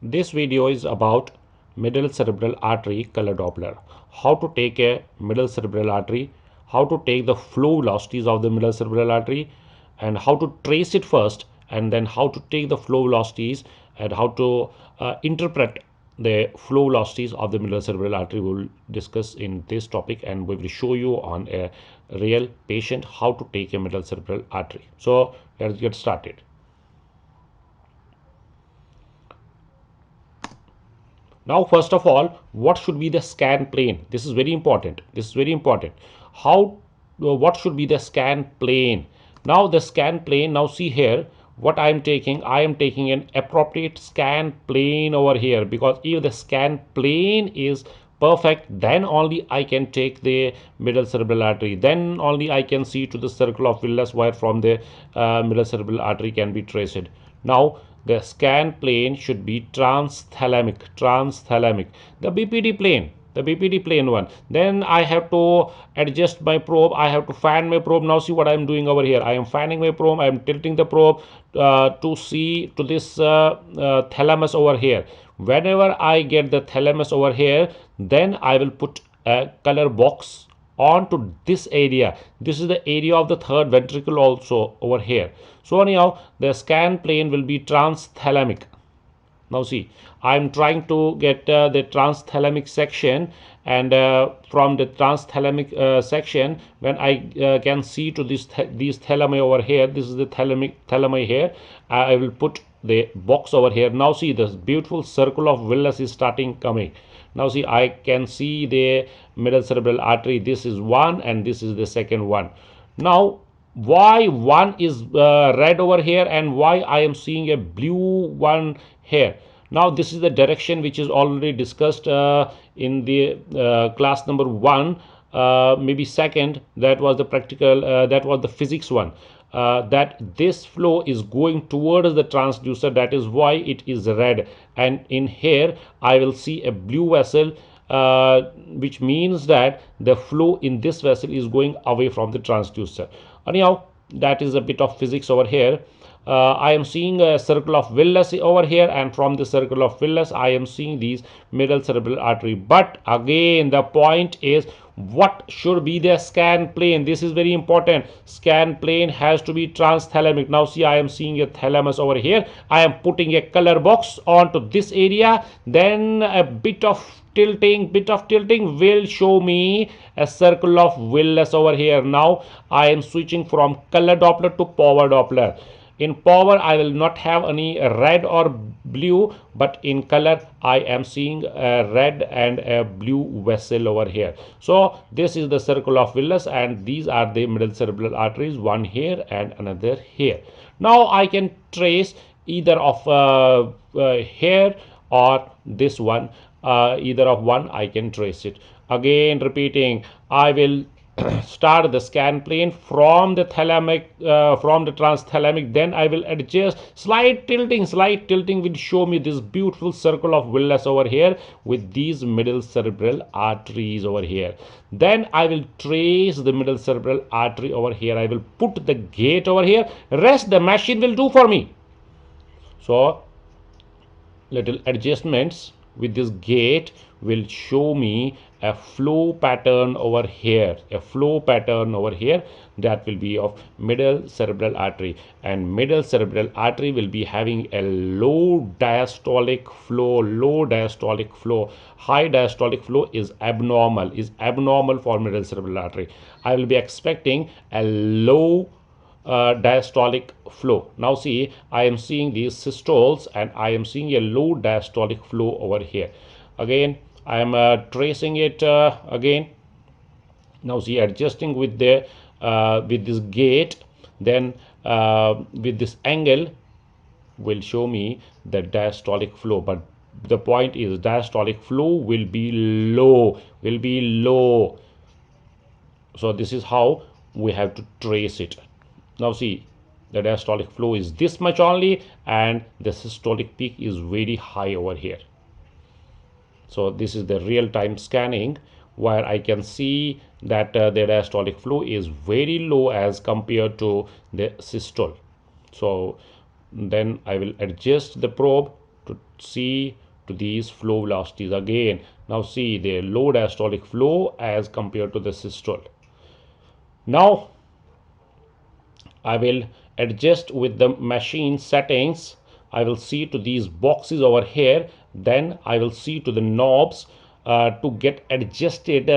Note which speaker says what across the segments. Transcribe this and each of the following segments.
Speaker 1: This video is about middle cerebral artery color Doppler. How to take a middle cerebral artery, how to take the flow velocities of the middle cerebral artery, and how to trace it first, and then how to take the flow velocities and how to interpret the flow velocities of the middle cerebral artery. We will discuss in this topic, and we will show you on a real patient how to take a middle cerebral artery. So let's get started. Now, first of all, what should be the scan plane? This is very important. This is very important. How, what should be the scan plane? Now, the scan plane, now see here, what I am taking an appropriate scan plane over here, because if the scan plane is perfect, then only I can take the middle cerebral artery. Then only I can see to the circle of Willis wire from the middle cerebral artery can be traced. Now, the scan plane should be transthalamic, the BPD plane one. Then I have to adjust my probe. I have to fan my probe. Now see what I am doing over here. I am fanning my probe. I am tilting the probe to see to this thalamus over here. Whenever I get the thalamus over here, then I will put a color box onto this area. This is the area of the third ventricle also over here. So anyhow, the scan plane will be transthalamic. Now see, I am trying to get the transthalamic section, and from the transthalamic section, when I can see to these thalami over here, this is the thalami here, I will put the box over here. Now see, this beautiful circle of Willis is starting coming. Now see, I can see the middle cerebral artery. This is one and this is the second one. Now, why one is red over here and why I am seeing a blue one here? Now, this is the direction which is already discussed in the class number 1, maybe second. That was the practical, that was the physics one. That this flow is going towards the transducer, that is why it is red, and in here I will see a blue vessel, which means that the flow in this vessel is going away from the transducer. Anyhow, that is a bit of physics over here. I am seeing a circle of Willis over here, and from the circle of Willis I am seeing these middle cerebral artery. But again, the point is, what should be the scan plane? This is very important. Scan plane has to be transthalamic. Now see, I am seeing a thalamus over here. I am putting a color box onto this area, then a bit of tilting will show me a circle of Willis over here. Now I am switching from color Doppler to power Doppler. In power, I will not have any red or blue, but in color, I am seeing a red and a blue vessel over here. So this is the circle of Willis, and these are the middle cerebral arteries, one here and another here. Now I can trace either of here or this one, either of one I can trace it. Again repeating, I will start the scan plane from the transthalamic. Then I will adjust slight tilting will show me this beautiful circle of Willis over here with these middle cerebral arteries over here. Then I will trace the middle cerebral artery over here. I will put the gate over here. Rest the machine will do for me. So little adjustments with this gate will show me a flow pattern over here, that will be of middle cerebral artery, and middle cerebral artery will be having a low diastolic flow. High diastolic flow is abnormal for middle cerebral artery. I will be expecting a low diastolic flow. Now see, I am seeing these systoles and I am seeing a low diastolic flow over here. Again, I am tracing it again. Now see, adjusting with the with this gate, then with this angle will show me the diastolic flow. But the point is, diastolic flow will be low. So this is how we have to trace it. Now see, the diastolic flow is this much only, and the systolic peak is very high over here. So this is the real-time scanning where I can see that the diastolic flow is very low as compared to the systole. So then I will adjust the probe to see to these flow velocities again. Now see the low diastolic flow as compared to the systole. Now I will adjust with the machine settings. I will see to these boxes over here. Then I will see to the knobs to get adjusted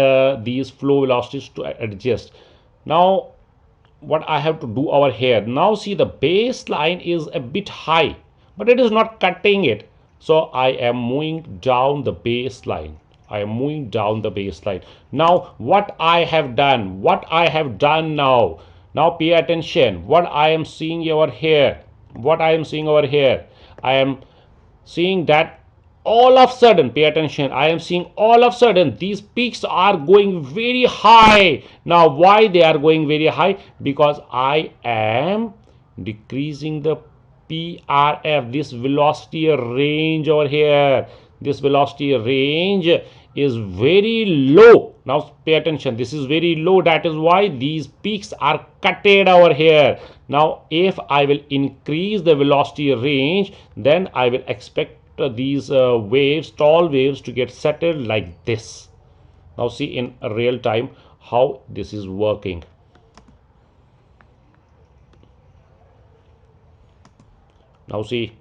Speaker 1: these flow velocities to adjust. Now what I have to do over here. Now see the baseline is a bit high, but it is not cutting it. So I am moving down the baseline. I am moving down the baseline. Now what I have done, now pay attention. What I am seeing over here, I am seeing that all of sudden, pay attention, I am seeing all of sudden these peaks are going very high. Now why they are going very high? Because I am decreasing the PRF, this velocity range over here. This velocity range is very low. Now pay attention, this is very low. That is why these peaks are cutted over here. Now if I will increase the velocity range, then I will expect these waves, tall waves, to get settled like this. Now see in real time how this is working. Now see,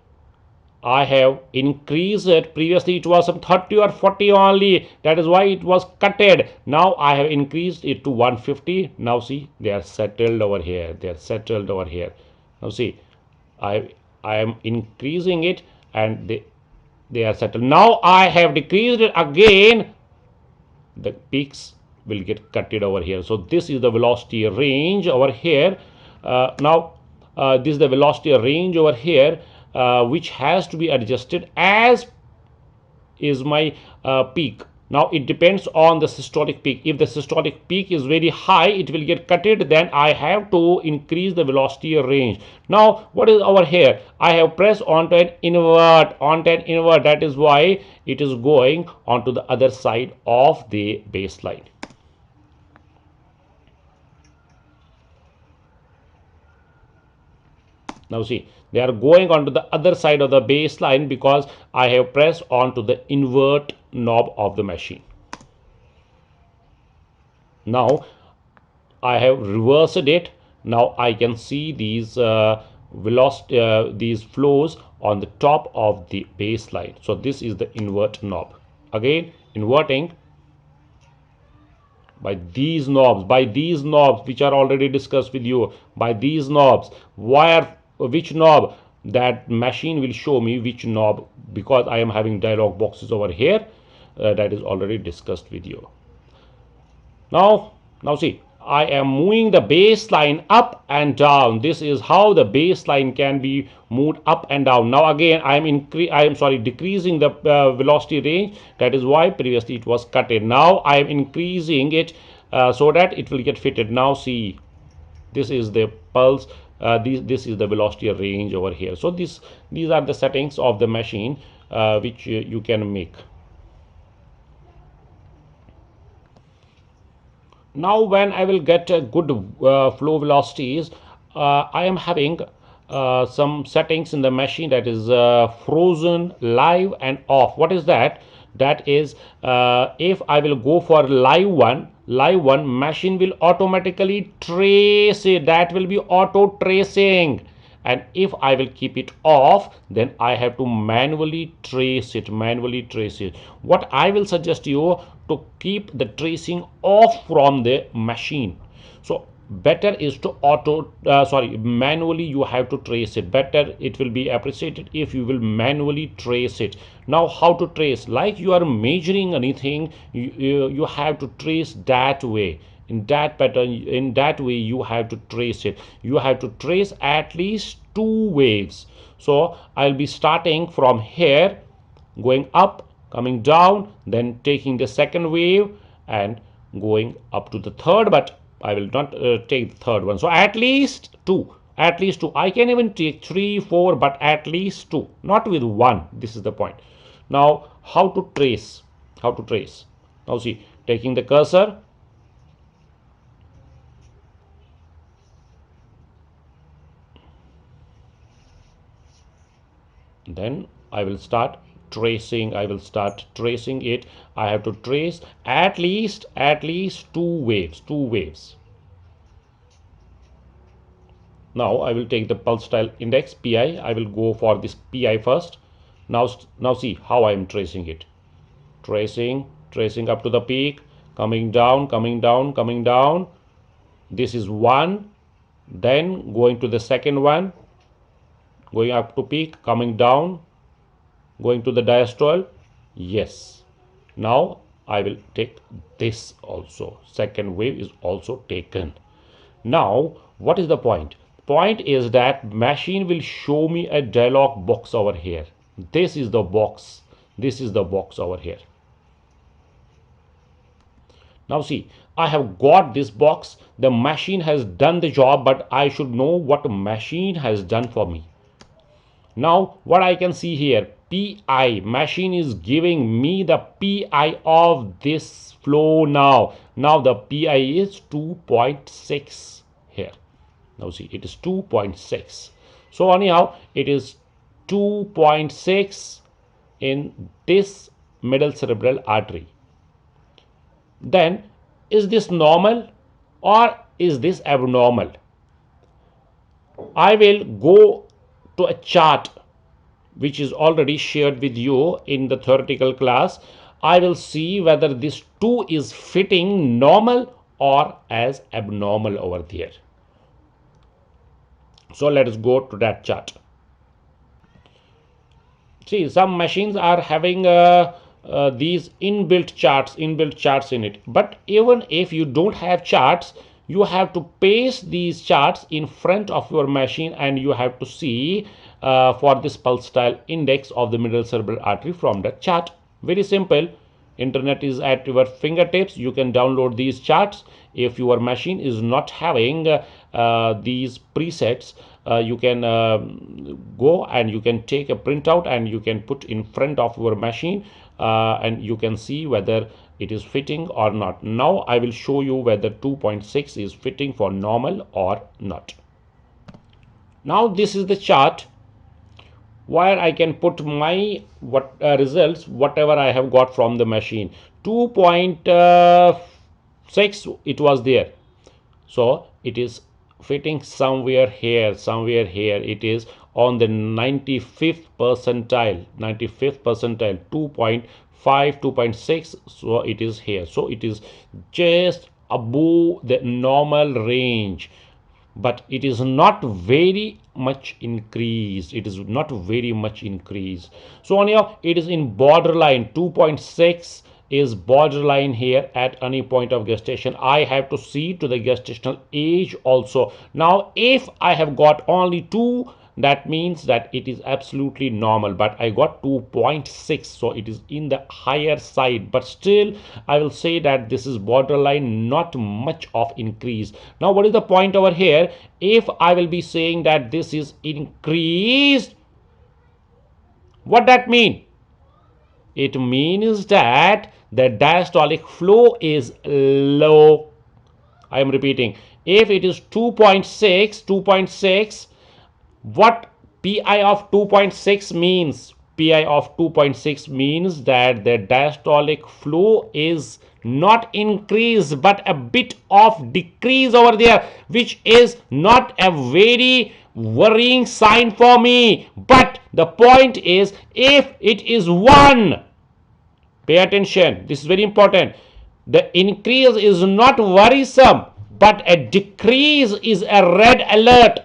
Speaker 1: I have increased it. Previously it was some 30 or 40 only. That is why it was cutted. Now I have increased it to 150. Now see, they are settled over here. They are settled over here. Now see, I am increasing it and they are settled. Now I have decreased it again. The peaks will get cutted over here. So this is the velocity range over here. Now this is the velocity range over here, which has to be adjusted as is my peak. Now it depends on the systolic peak. If the systolic peak is very high, it will get cutted. Then I have to increase the velocity range. Now what is over here? I have pressed onto an invert, That is why it is going onto the other side of the baseline. Now see, they are going onto the other side of the baseline because I have pressed onto the invert knob of the machine. Now I have reversed it. Now I can see these velocity, these flows on the top of the baseline. So this is the invert knob. Again, inverting by these knobs which are already discussed with you. By these knobs, which knob? That machine will show me which knob, because I am having dialog boxes over here, that is already discussed with you. Now see, I am moving the baseline up and down. This is how the baseline can be moved up and down. Now again I am decreasing the velocity range. That is why previously it was cutted. Now I am increasing it so that it will get fitted. Now see, this is the pulse. This is the velocity range over here. So these are the settings of the machine which you can make. Now when I will get a good flow velocities, I am having some settings in the machine, that is frozen, live and off. What is that? That is if I will go for live one, machine will automatically trace it. That will be auto tracing. And if I will keep it off, then I have to manually trace it. What I will suggest you to keep the tracing off from the machine. So better is to manually you have to trace it. Better, it will be appreciated if you will manually trace it. Now how to trace? Like you are measuring anything, you have to trace that way, in that pattern, in that way you have to trace it. You have to trace at least 2 waves. So I'll be starting from here, going up, coming down, then taking the second wave and going up to the third, but I will not take the third one. So at least two. I can even take 3, 4, but at least 2, not with 1. This is the point. Now how to trace? Now see, taking the cursor, then I will start tracing. I will start tracing it. I have to trace at least two waves. Now I will take the pulse style index pi. I will go for this pi first. Now see how I am tracing it. Tracing up to the peak, coming down, coming down, coming down. This is one. Then going to the second one, going up to peak, coming down, going to the diastole. Yes. Now I will take this also. Second wave is also taken. Now what is the point? Point is that machine will show me a dialog box over here. This is the box. This is the box over here. Now see, I have got this box. The machine has done the job, but I should know what machine has done for me. Now what I can see here, pi, machine is giving me the pi of this flow now. Now the pi is 2.6 here. Now see, it is 2.6. So anyhow, it is 2.6 in this middle cerebral artery. Then is this normal or is this abnormal? I will go to a chart which is already shared with you in the theoretical class. I will see whether this 2 is fitting normal or as abnormal over there. So let us go to that chart. See, some machines are having these inbuilt charts in it. But even if you don't have charts, you have to paste these charts in front of your machine and you have to see for this pulse style index of the middle cerebral artery from the chart. Very simple. Internet is at your fingertips. You can download these charts. If your machine is not having these presets, you can go and you can take a printout and you can put in front of your machine and you can see whether it is fitting or not. Now I will show you whether 2.6 is fitting for normal or not. Now this is the chart where I can put my results, whatever I have got from the machine. 2.6 it was there, so it is fitting somewhere here. It is on the 95th percentile, 2.5, 2.6. So it is here, so it is just above the normal range, but it is not very much increased. So anyhow, it is in borderline. 2.6 is borderline here at any point of gestation. I have to see to the gestational age also. Now if I have got only 2, that means that it is absolutely normal, but I got 2.6, so it is in the higher side, but still I will say that this is borderline, not much of increase. Now what is the point over here? If I will be saying that this is increased, what that mean? It means that the diastolic flow is low. I am repeating, if it is 2.6, what pi of 2.6 means? Pi of 2.6 means that the diastolic flow is not increased but a bit of decrease over there, which is not a very worrying sign for me. But the point is, if it is 1, pay attention, this is very important, the increase is not worrisome, but a decrease is a red alert.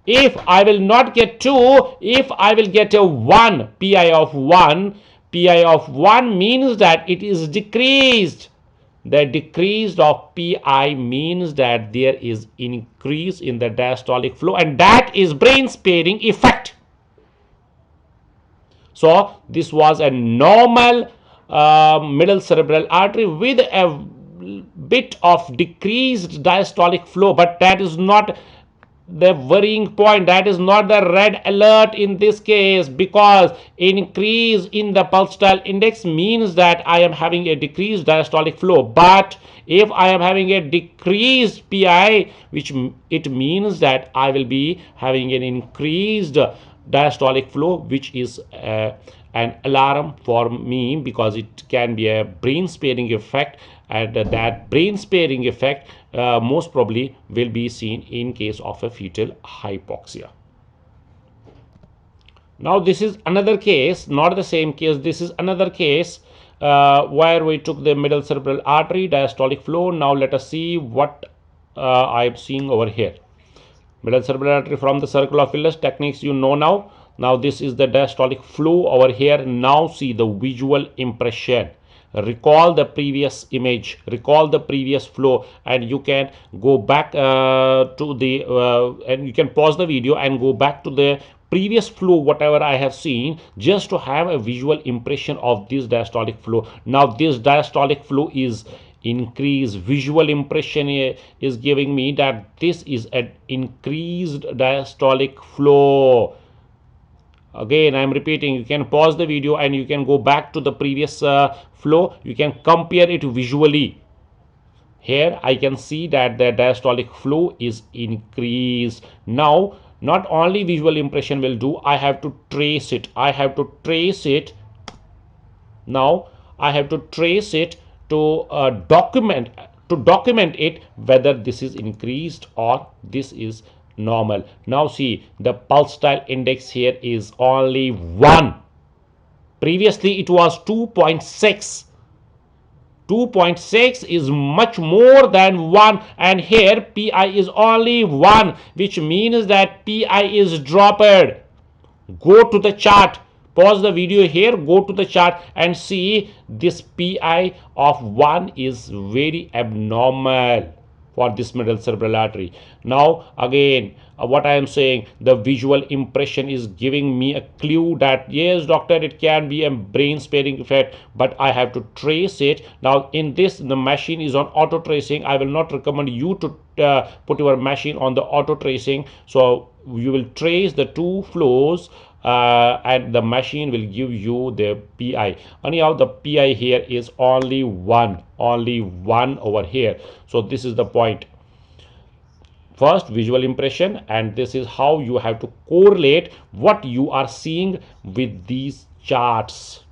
Speaker 1: If I will not get 2, if I will get a 1, pi of 1 means that it is decreased. The decrease of pi means that there is increase in the diastolic flow, and that is brain sparing effect. So this was a normal middle cerebral artery with a bit of decreased diastolic flow, but that is not the worrying point. That is not the red alert in this case, because increase in the pulse style index means that I am having a decreased diastolic flow. But if I am having a decreased pi, which it means that I will be having an increased diastolic flow, which is an alarm for me, because it can be a brain sparing effect, and that brain sparing effect most probably will be seen in case of a fetal hypoxia. Now this is another case, not the same case. This is another case where we took the middle cerebral artery diastolic flow. Now let us see what I am seeing over here. Middle cerebral artery from the circle of Willis techniques you know now. Now this is the diastolic flow over here. Now see the visual impression. Recall the previous image, recall the previous flow, and you can go back to the and you can pause the video and go back to the previous flow whatever I have seen, just to have a visual impression of this diastolic flow. Now this diastolic flow is increased, visual impression is giving me that this is an increased diastolic flow. Again I am repeating, you can pause the video and you can go back to the previous flow, you can compare it visually. Here I can see that the diastolic flow is increased. Now not only visual impression will do, I have to trace it. Now I have to trace it to document it whether this is increased or this is normal. Now see, the pulse style index here is only 1. Previously it was 2.6. 2.6 is much more than 1, and here pi is only 1, which means that pi is dropped. Go to the chart, pause the video here, go to the chart and see this pi of 1 is very abnormal for this middle cerebral artery. Now again what I am saying, the visual impression is giving me a clue that yes doctor, it can be a brain sparing effect, but I have to trace it. Now in this, the machine is on auto tracing. I will not recommend you to put your machine on the auto tracing. So you will trace the two flows and the machine will give you the pi. Anyhow, the pi here is only 1 over here. So this is the point. First visual impression, and this is how you have to correlate what you are seeing with these charts.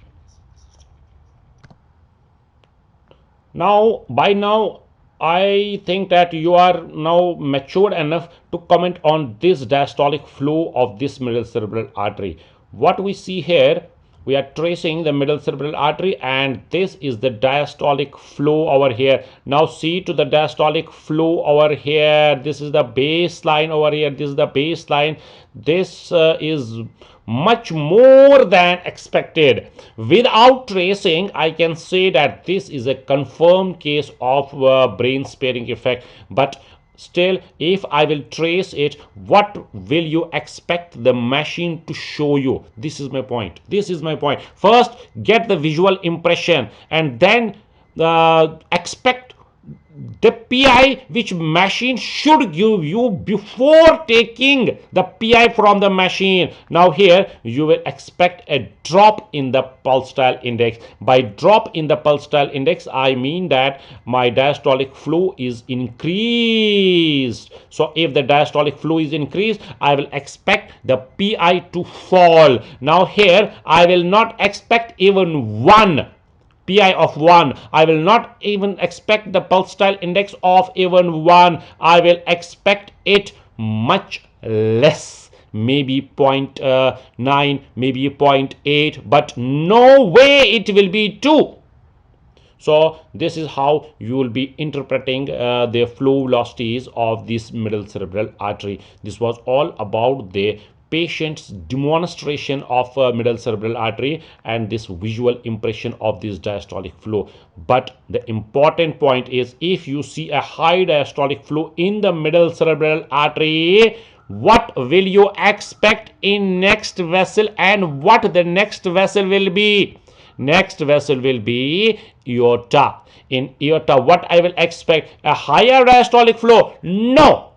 Speaker 1: Now by now I think that you are now matured enough to comment on this diastolic flow of this middle cerebral artery. What we see here, we are tracing the middle cerebral artery, and this is the diastolic flow over here. Now see to the diastolic flow over here. This is the baseline over here. This is the baseline. This is much more than expected. Without tracing, I can say that this is a confirmed case of brain sparing effect. But still, if I will trace it, what will you expect the machine to show you? This is my point. First get the visual impression, and then expect the pi which machine should give you before taking the pi from the machine. Now here you will expect a drop in the pulse style index. By drop in the pulse style index, I mean that my diastolic flow is increased. So if the diastolic flow is increased, I will expect the pi to fall. Now here I will not expect even 1 pi of 1. I will not even expect the pulse style index of even 1. I will expect it much less, maybe 0.9, maybe 0.8, but no way it will be 2. So this is how you will be interpreting the flow velocities of this middle cerebral artery. This was all about the patient's demonstration of middle cerebral artery and this visual impression of this diastolic flow. But the important point is, if you see a high diastolic flow in the middle cerebral artery, what will you expect in next vessel, and what the next vessel will be? Next vessel will be aorta. In aorta, what I will expect? A higher diastolic flow? No,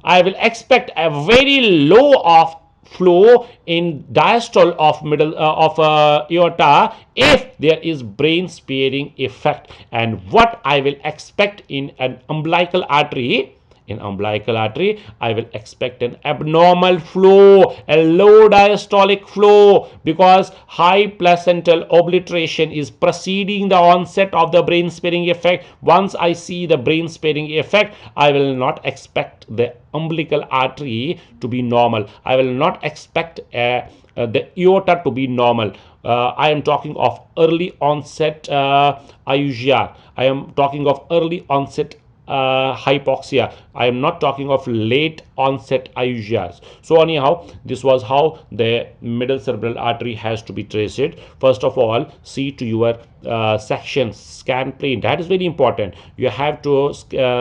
Speaker 1: I will expect a very low of flow in diastole of middle of aorta if there is brain sparing effect. And what I will expect in an umbilical artery, In umbilical artery, I will expect an abnormal flow, a low diastolic flow, because high placental obliteration is preceding the onset of the brain sparing effect. Once I see the brain sparing effect, I will not expect the umbilical artery to be normal. I will not expect the aorta to be normal. I am talking of early onset IUGR. I am talking of early onset hypoxia. I am not talking of late onset IUGRs. So anyhow, this was how the middle cerebral artery has to be traced. First of all, see to your section scan plane. That is very important. You have to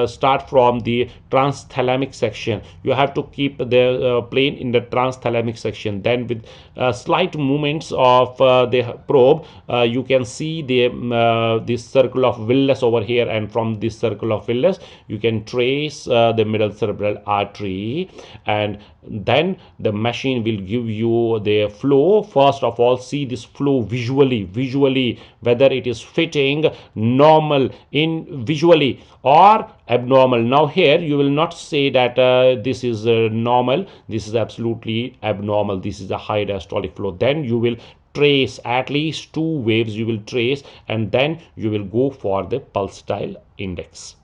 Speaker 1: start from the transthalamic section. You have to keep the plane in the transthalamic section. Then with slight movements of the probe, you can see the this circle of Willis over here, and from this circle of Willis you can trace the middle cerebral artery, and then the machine will give you the flow. First of all, see this flow visually whether it is fitting normal in visually or abnormal. Now here you will not say that this is normal, this is absolutely abnormal, this is a high diastolic flow. Then you will trace at least 2 waves, you will trace, and then you will go for the pulsatile index.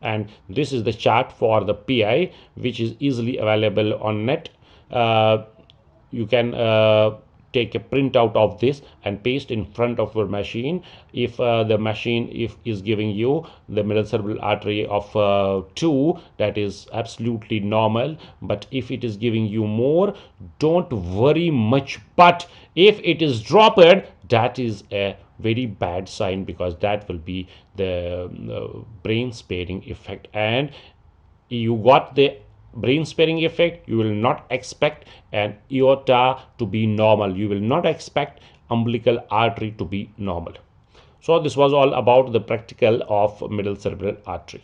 Speaker 1: And this is the chart for the PI, which is easily available on net. You can take a printout of this and paste in front of your machine. If the machine is giving you the middle cerebral artery of 2, that is absolutely normal. But if it is giving you more, don't worry much. But if it is dropped, that is a very bad sign, because that will be the brain sparing effect, and you got the brain sparing effect. You will not expect an aorta to be normal, you will not expect umbilical artery to be normal. So this was all about the practical of middle cerebral artery.